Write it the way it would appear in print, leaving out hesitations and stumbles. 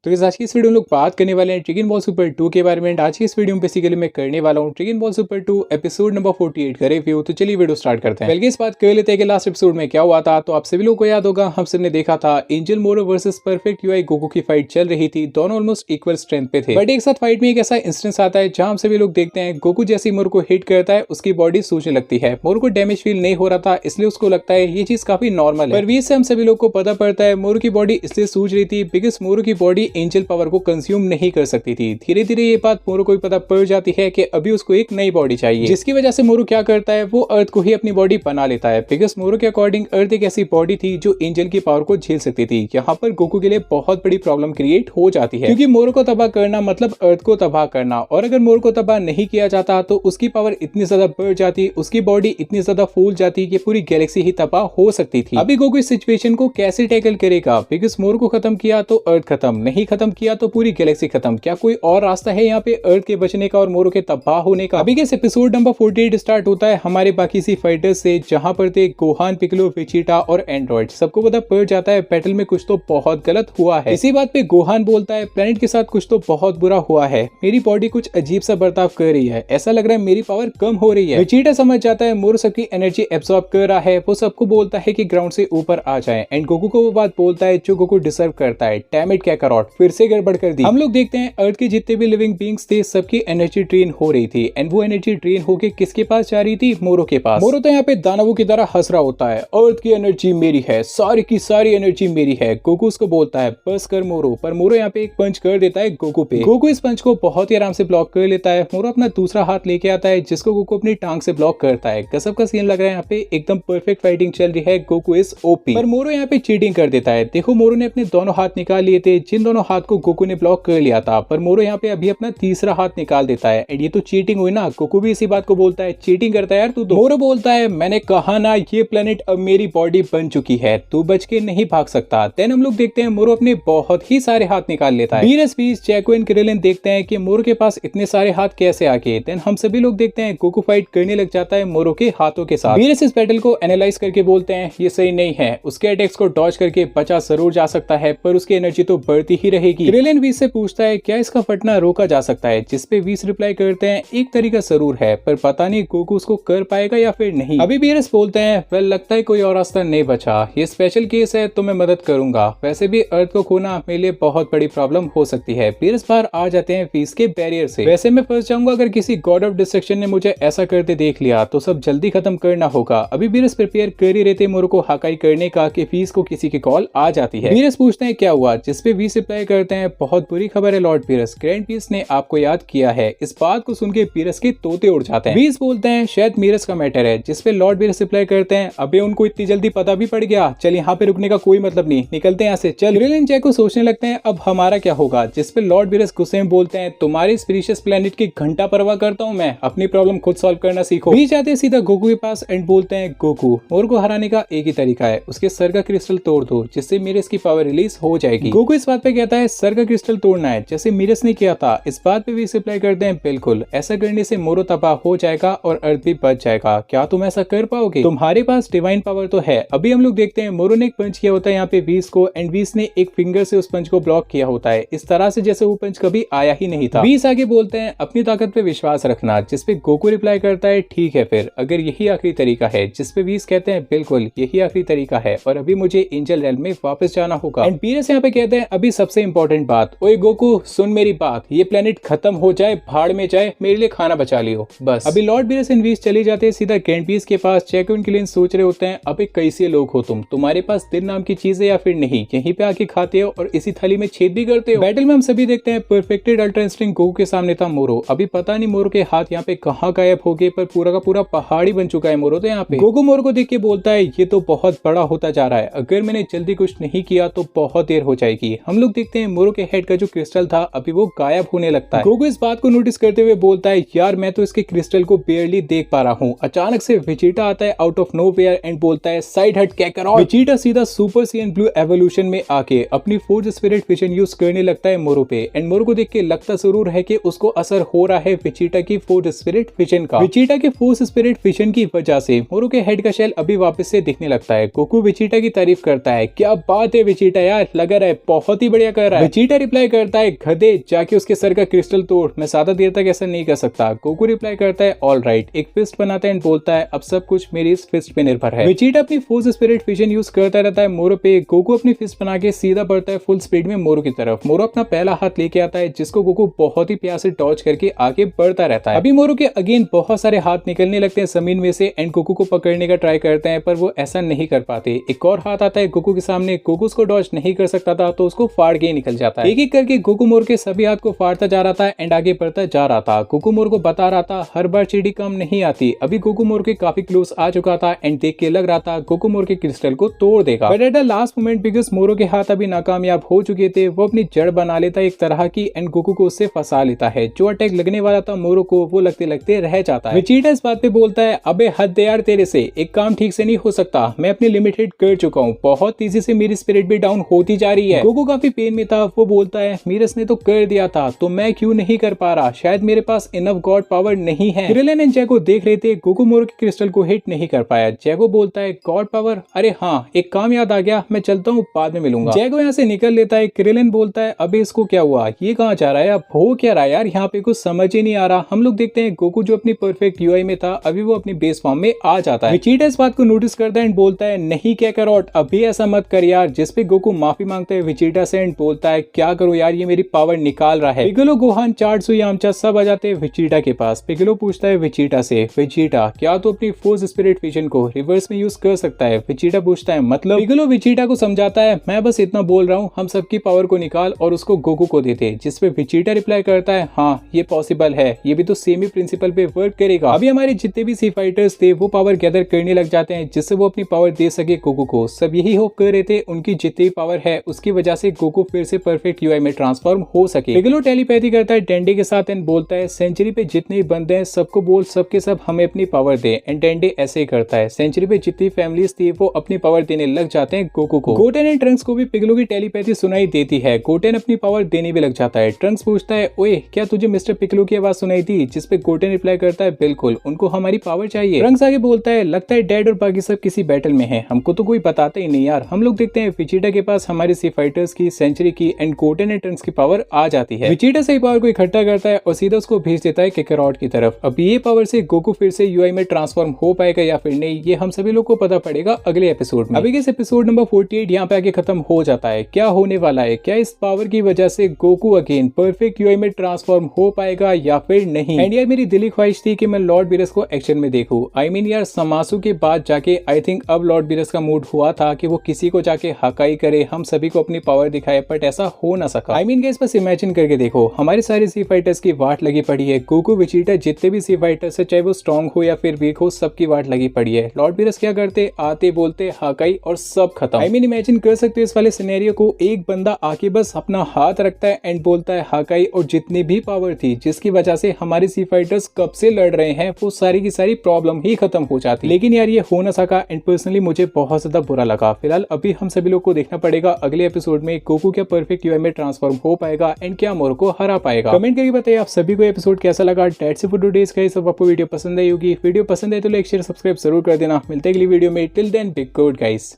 तो आज की इस वीडियो में लोग बात करने वाले हैं ड्रैगन बॉल सुपर 2 के बारे में। आज की इस वीडियो में बेसिकली मैं करने वाला हूं dragon ball super 2 episode number 48 का रिव्यू। तो चलिए वीडियो स्टार्ट करते हैं। पहले इस बात कर लेते हैं कि लास्ट एपिसोड में क्या हुआ था। तो आप सभी लोगों को याद होगा, हम सबने देखा था एंजल मोरो वर्सेस परफेक्ट यूआई गोकू की फाइट चल रही थी। दोनों ऑलमोस्ट इक्वल स्ट्रेंथ पे थे, बट एक साथ फाइट में एक ऐसा इंस्टेंस आता है जहां हम सभी लोग देखते हैं गोकू जैसे मोरो को हिट करता है उसकी बॉडी सूजने लगती है। मोरो को डैमेज फील नहीं हो रहा था, इसलिए उसको लगता है ये चीज काफी नॉर्मल है। पर बीच से हम सभी लोग को पता पड़ता है मोरो की बॉडी इसलिए सूज रही थी बिकॉज मोरो की बॉडी एंजल पावर को कंज्यूम नहीं कर सकती थी। धीरे धीरे ये बात मोरो को पता पड़ जाती है कि अभी उसको एक नई बॉडी चाहिए, जिसकी वजह से मोरो क्या करता है, वो अर्थ को ही अपनी बॉडी बना लेता है। बिकॉज मोरो के अकॉर्डिंग अर्थ एक ऐसी बॉडी थी जो एंजल की पावर को झेल सकती थी। यहाँ पर गोकू के लिए बहुत बड़ी प्रॉब्लम क्रिएट हो जाती है, क्योंकि मोरो को तबाह करना मतलब अर्थ को तबाह करना, और अगर मोरो को तबाह नहीं किया जाता तो उसकी पावर इतनी ज्यादा बढ़ जाती, उसकी बॉडी इतनी ज्यादा फूल जाती कि पूरी गैलेक्सी ही तबाह हो सकती थी। अभी गोकू इस सिचुएशन को कैसे टैकल करेगा? बिकॉज मोरो को खत्म किया तो अर्थ खत्म, नहीं खत्म किया तो पूरी गैलेक्सी खत्म। क्या कोई और रास्ता है यहाँ पे अर्थ के बचने का और मोरो के तबाह होने का? अभी के एपिसोड नंबर 48 स्टार्ट होता है हमारे बाकी सी फाइटर्स से, जहां पर थे गोहान, पिकलो, वेजिटा और एंड्रॉइड। सबको पता पड़ जाता है बैटल में कुछ तो बहुत गलत हुआ है। इसी बात पे गोहान बोलता है प्लेनेट के साथ कुछ तो बहुत बुरा हुआ है, मेरी बॉडी कुछ अजीब सा बर्ताव कर रही है, ऐसा लग रहा है मेरी पावर कम हो रही है। वेजिटा समझ जाता है मोरो सबकी एनर्जी एब्सॉर्ब कर रहा है, वो सबको बोलता है कि ग्राउंड से ऊपर आ जाए, एंड गोकू को वो बात बोलता है जो गोकू डिजर्व करता है। डैम इट कैकारोट, फिर से गड़बड़ कर दी। हम लोग देखते हैं अर्थ के जितने भी लिविंग बींग्स थे सबकी एनर्जी ड्रेन हो रही थी, एंड वो एनर्जी ड्रेन होके किसके पास जा रही थी? मोरो के पास। मोरो तो यहाँ पे दानवों की तरह हंस रहा होता है, अर्थ की एनर्जी मेरी है, सारी की सारी एनर्जी मेरी है। गोकू उसको बोलता है बस कर मोरो, पर मोरो यहाँ पे एक पंच कर देता है गोकू पे। गोकू इस पंच को बहुत ही आराम से ब्लॉक कर लेता है। मोरो अपना दूसरा हाथ लेके आता है जिसको गोकू अपनी टांग से ब्लॉक करता है। गजब का सीन लग रहा है, यहाँ पे एकदम परफेक्ट फाइटिंग चल रही है। गोकू इज ओपी, पर मोरो यहाँ पे चीटिंग कर देता है। देखो मोरो ने अपने दोनों हाथ निकाल लिए थे, जिन दोनों हाथ को गोकू ने ब्लॉक कर लिया था, पर मोरो यहाँ पे अभी अपना तीसरा हाथ निकाल देता है, एंड ये तो चीटिंग हुई ना। गोकू भी इसी बात को बोलता है चीटिंग करता है यार तू तो। मोरो बोलता है मैंने कहा ना ये प्लेनेट अब मेरी बॉडी बन चुकी है, तू बच के नहीं भाग सकता। देन हम लोग देखते हैं मोरो अपने बहुत ही सारे हाथ निकाल लेता है। बीरस पीस, जैको एंड क्रिलिन देखते हैं कि मोरो के पास इतने सारे हाथ कैसे आ गए। देन हम सभी लोग देखते हैं गोकू फाइट करने लग जाता है मोरो के हाथों के साथ। बीरस इस बैटल को एनालाइज करके बोलते हैं ये सही नहीं है, उसके अटैक्स को डॉज करके बचा जरूर जा सकता है, पर उसकी एनर्जी तो बढ़ती ही रहेगी। क्रिलिन वीस से पूछता है क्या इसका फटना रोका जा सकता है, जिसपे वीस रिप्लाई करते हैं एक तरीका जरूर है, पर पता नहीं गोकू उसको कर पाएगा या फिर नहीं। अभी बीरस बोलते हैं वेल लगता है कोई और रास्ता नहीं बचा, ये स्पेशल केस है तो मैं मदद करूंगा, वैसे भी अर्थ को खोना मेरे लिए बहुत बड़ी प्रॉब्लम हो सकती है। बीरस बाहर आ जाते हैं वीस के बैरियर से। वैसे मैं फंस जाऊंगा अगर किसी गॉड ऑफ डिस्ट्रक्शन ने मुझे ऐसा करते देख लिया तो सब जल्दी खत्म करना होगा। अभी बीरस प्रिपेयर कर ही रहते मोरो को हकाई करने का कि वीस को किसी की कॉल आ जाती है। बीरस पूछते हैं क्या हुआ, जिसपे वीस रिप्लाई करते हैं बहुत बुरी खबर है लॉर्ड बीरस, ग्रैंड पीस ने आपको याद किया है। इस बात को सुन के बीरस के तोते उड़ जाते हैं। बीस बोलते हैं शायद मीरस का मैटर है, जिसपे लॉर्ड बीरस रिप्लाई करते हैं अबे उनको इतनी जल्दी पता भी पड़ गया, चल यहाँ पे रुकने का कोई मतलब नहीं, निकलते हैं यहाँ से चल। क्रिलिन जैको सोचने लगते हैं अब हमारा क्या होगा, जिसपे लॉर्ड बीरस गुस्से में बोलते हैं तुम्हारे स्पीशियस प्लेनेट की घंटा परवाह करता हूँ मैं, अपनी प्रॉब्लम खुद सॉल्व करना सीखो। बीच जाते हैं सीधा गोकू के पास एंड बोलते हैं गोकू मोरो को हराने का एक ही तरीका है, उसके सर का क्रिस्टल तोड़ दो, जिससे मीरस की पावर रिलीज हो जाएगी। गोकू इस बात पे कहता है सर का क्रिस्टल तोड़ना है जैसे मीरस ने किया था। इस बात पे भी रिप्लाई करते हैं बिल्कुल, ऐसा करने से मोरो तबाह हो जाएगा और अर्थ भी बच जाएगा। क्या तुम ऐसा कर पाओगे? तुम्हारे पास डिवाइन पावर तो है। अभी हम लोग देखते हैं मोरो ने एक पंच किया होता है यहाँ पे वीस को, एंड वीस ने एक फिंगर से उस पंच को ब्लॉक किया होता है, इस तरह से जैसे वो पंच कभी आया ही नहीं था। वीस आगे बोलते हैं अपनी ताकत पे विश्वास रखना, जिसपे गोकू रिप्लाई करता है ठीक है फिर अगर यही आखिरी तरीका है, जिसपे वीस कहते हैं बिल्कुल यही आखिरी तरीका है और अभी मुझे एंजल रेल्म में वापस जाना होगा। एंड बीरस यहाँ पे कहते हैं अभी सबसे इंपॉर्टेंट बात, ओए गोकू सुन मेरी बात, ये प्लेनेट खत्म हो जाए भाड़ में जाए, मेरे लिए खाना बचा लियो बस। अभी लॉर्ड बीरस एंड वीस चले जाते हैं सीधा ग्रैंड पीस के पास। जैको एंड क्रिलिन सोच रहे होते हैं अबे कैसे लोग हो तुम, तुम्हारे पास दिल नाम की चीज है या फिर नहीं, यहीं पे आके खाते हो और इसी थाली में छेद भी करते हो। बैटल में हम सभी देखते हैं परफेक्टेड अल्ट्रा इंस्टिंक्ट गोकू के सामने था मोरो। अभी पता नहीं मोरो के हाथ यहाँ पे कहाँ गायब हो गए, पर पूरा का पूरा पहाड़ी बन चुका है मोरो तो यहाँ पे। गोकू मोरो को देख के बोलता है ये तो बहुत बड़ा होता जा रहा है, अगर मैंने जल्दी कुछ नहीं किया तो बहुत देर हो जाएगी। हम लोग देखते हैं मोरो के हेड का जो क्रिस्टल था अभी वो गायब होने लगता है। गोकू इस बात को नोटिस करते हुए बोलता है यार मैं तो इसके क्रिस्टल को बेयरली देख पा रहा हूँ। अचानक से वेजिटा आता है आउट ऑफ नोवेयर एंड बोलता है साइड हट कैकारोट। वेजिटा सीधा सुपर साइयन ब्लू एवोल्यूशन में आके अपनी फोर्थ स्पिरिट विजन यूज करने लगता है मोरो पे, एंड मोरो को देख के लगता जरूर है कि उसको असर हो रहा है वेजिटा की फोर्थ स्पिरिट विजन का। वेजिटा के फोर्थ स्पिरिट विजन की वजह से मोरो के हेड का शेल अभी वापस से दिखने लगता है। गोकू वेजिटा की तारीफ करता है क्या बात है वेजिटा यार, लग रहा है बहुत ही बढ़िया कर रहा है? वेजिटा रिप्लाई करता है, गधे, जाके उसके सर का क्रिस्टल तोड़, मैं ज्यादा देर तक ऐसा नहीं कर सकता। गोकू रिप्लाई करता है, ऑल राइट, एक फिस्ट बनाता है एंड बोलता है अब सब कुछ मेरी इस फिस्ट पे निर्भर है। वेजिटा अपनी फोर्स स्पिरिट विजन यूज करता रहता है मोरो पे। गोकू अपनी फिस्ट बना के सीधा बढ़ता है फुल स्पीड में मोरो की तरफ। मोरो अपना पहला हाथ लेके आता है जिसको गोकू बहुत ही प्यार से डॉज करके आगे बढ़ता रहता है। अभी मोरो के अगेन बहुत सारे हाथ निकलने लगते हैं जमीन में से एंड गोकू को पकड़ने का ट्राई करते हैं पर वो ऐसा नहीं कर पाते। एक और हाथ आता है गोकू के सामने, गोकू उसको डॉज नहीं कर सकता था तो उसको फाड़ के निकल जाता है। एक एक करके गोकू मोरो के सभी हाथ को फाड़ता जा रहा था एंड आगे बढ़ता जा रहा था। गोकू मोरो को बता रहा था हर बार चींटी कम नहीं आती। अभी गोकू मोरो के काफी क्लोज आ चुका था एंड देख के लग रहा था गोकू मोरो के क्रिस्टल को तोड़ देगा। But at the last moment because मोरो के हाथ अभी नाकामयाब हो चुके थे, वो अपनी जड़ बना लेता है एक तरह की एंड गोकू को उससे फंसा लेता है। जो अटैक लगने वाला था मोरो को वो लगते लगते रह जाता है। वेजिटा इस बात पे बोलता है अबे हद यार तेरे से, एक काम ठीक से नहीं हो सकता, मैं अपनी लिमिट हिट कर चुका हूँ, बहुत तेजी से मेरी स्पिरिट भी डाउन होती जा रही है। गोकू काफी पेन में था, वो बोलता है मीरस ने तो कर दिया था तो मैं क्यों नहीं कर पा रहा, शायद मेरे पास इनफ गॉड पावर नहीं है। क्रिलिन एंड जैको देख रहे थे गोकू मोरो के क्रिस्टल को हिट नहीं कर पाया। जैको बोलता है गॉड पावर, अरे हाँ एक काम याद आ गया, मैं चलता हूँ बाद में मिलूंगा। जैको यहाँ से निकल लेता है। क्रिलिन बोलता है अबे इसको क्या हुआ, ये कहाँ जा रहा है, अब हो क्या रहा है यार, यहाँ पे कुछ समझ ही नहीं आ रहा। हम लोग देखते हैं गोकू जो अपनी परफेक्ट यूआई में था अभी वो अपनी बेस फॉर्म में आ जाता है। वेजिटा इस बात को नोटिस करता है एंड बोलता है नहीं क्या कैरोट, अभी ऐसा मत कर यार। जिसपे गोकू माफी मांगता है वेजिटा से एंड बोलता है क्या करूँ यार, ये मेरी पावर निकाल रहा है। पिगलो, गोहान, चार्ट्सू, यामचा सब आ जाते हैं वेजिटा के पास। पिगलो पूछता है वेजिटा से, वेजिटा क्या तो अपनी फोर्स स्पिरिट विजन को रिवर्स में यूज कर सकता है? वेजिटा पूछता है मतलब? पिगलो वेजिटा को समझाता है मैं बस इतना बोल रहा हूँ, हम सबकी पावर को निकाल और उसको गोकू को देते। जिसपे वेजिटा रिप्लाई करता है हाँ ये पॉसिबल है, ये भी तो सेम ही प्रिंसिपल पे वर्क करेगा। अभी हमारे जितने भी सी फाइटर्स थे वो पावर गैदर करने लग जाते हैं जिससे वो अपनी पावर दे सके गोकू को। सब यही होप कर रहे थे उनकी जितनी पावर है उसकी वजह से गोकू फिर से परफेक्ट यूआई में ट्रांसफॉर्म हो सके। पिगलो टेलीपैथी करता है डेंडे के साथ एंड बोलता है सेंचुरी पे जितने बंदे हैं सबको बोल सबके सब हमें अपनी पावर दे। एंड डेंडे ऐसे ही करता है। सेंचुरी पे जितनी फैमिलीज थी वो अपनी पावर देने लग जाते हैं गोकू को। गोटेन एंड ट्रंक्स को भी पिगलो की टेलीपैथी सुनाई देती है। गोटेन अपनी पावर देने भी लग जाता है। ट्रंक्स पूछता है ओए क्या तुझे मिस्टर पिगलो की आवाज सुनाई थी? जिसपे गोटेन रिप्लाई करता है बिल्कुल, उनको हमारी पावर चाहिए। ट्रंक्स आगे बोलता है लगता है डैड और बाकी सब किसी बैटल में है, हमको तो कोई बताता ही नहीं यार। हम लोग देखते हैं वेजिटा के पास हमारे सी फाइटर्स की, सेंचुरी की एंड गोटेन एंड ट्रंक्स की पावर आ जाती है। वेजिटा सही पावर को इकट्ठा करता है और सीधा उसको भेज देता है काकारोट की तरफ। अब ये पावर से गोकू फिर से यूआई में ट्रांसफॉर्म हो पाएगा या फिर नहीं, ये हम सभी लोग को पता पड़ेगा अगले एपिसोड में। अभी इस एपिसोड नंबर 48 यहाँ पे आके खत्म हो जाता है। क्या होने वाला है, क्या इस पावर की वजह से गोकू अगेन परफेक्ट यूआई में ट्रांसफॉर्म हो पाएगा या फिर नहीं? एंड यार मेरी दिली ख्वाहिश थी कि मैं लॉर्ड बीरस को एक्शन में देखूं। आई मीन यार समासु के बाद जाके आई थिंक अब लॉर्ड बीरस का मूड हुआ था कि वो किसी को जाके हकाई करे, हम सभी को अपनी पावर दिखाए, बट ऐसा हो ना सका। आई मीन गाइस बस इमेजिन करके देखो, हमारे सारे सी फाइटर्स की वाट लगी पड़ी है। गोकू, वेजिटा जितने भी सी फाइटर्स है चाहे वो स्ट्रॉन्ग हो या फिर वीक हो, सबकी वाट लगी पड़ी है। लॉर्ड बीरस क्या करते, आते बोलते हकाई और सब खत्म। आई मीन इमेजिन कर सकते हो इस वाले सिनेरियो को, एक बंदा आके बस अपना हाथ रखता है एंड बोलता है हकाई, और जितनी भी पावर थी जिसकी वजह से हमारे सी फाइटर्स कब से लड़ रहे हैं वो सारी की सारी प्रॉब्लम ही खत्म हो जाती। लेकिन यार ये हो ना सका एंड पर्सनली मुझे बहुत ज्यादा बुरा लगा। फिलहाल अभी हम सभी लोग को देखना पड़ेगा अगले एपिसोड में गोकू क्या परफेक्ट यूआई में ट्रांसफॉर्म हो पाएगा एंड क्या मोरो को हरा पाएगा। कमेंट करके बताइए आप सभी को एपिसोड कैसा लगा। That's it for today's guys. सब आपको वीडियो पसंद आई होगी, वीडियो पसंद है तो लाइक शेयर सब्सक्राइब जरूर कर देना। मिलते हैं अगली वीडियो में, till then be good guys.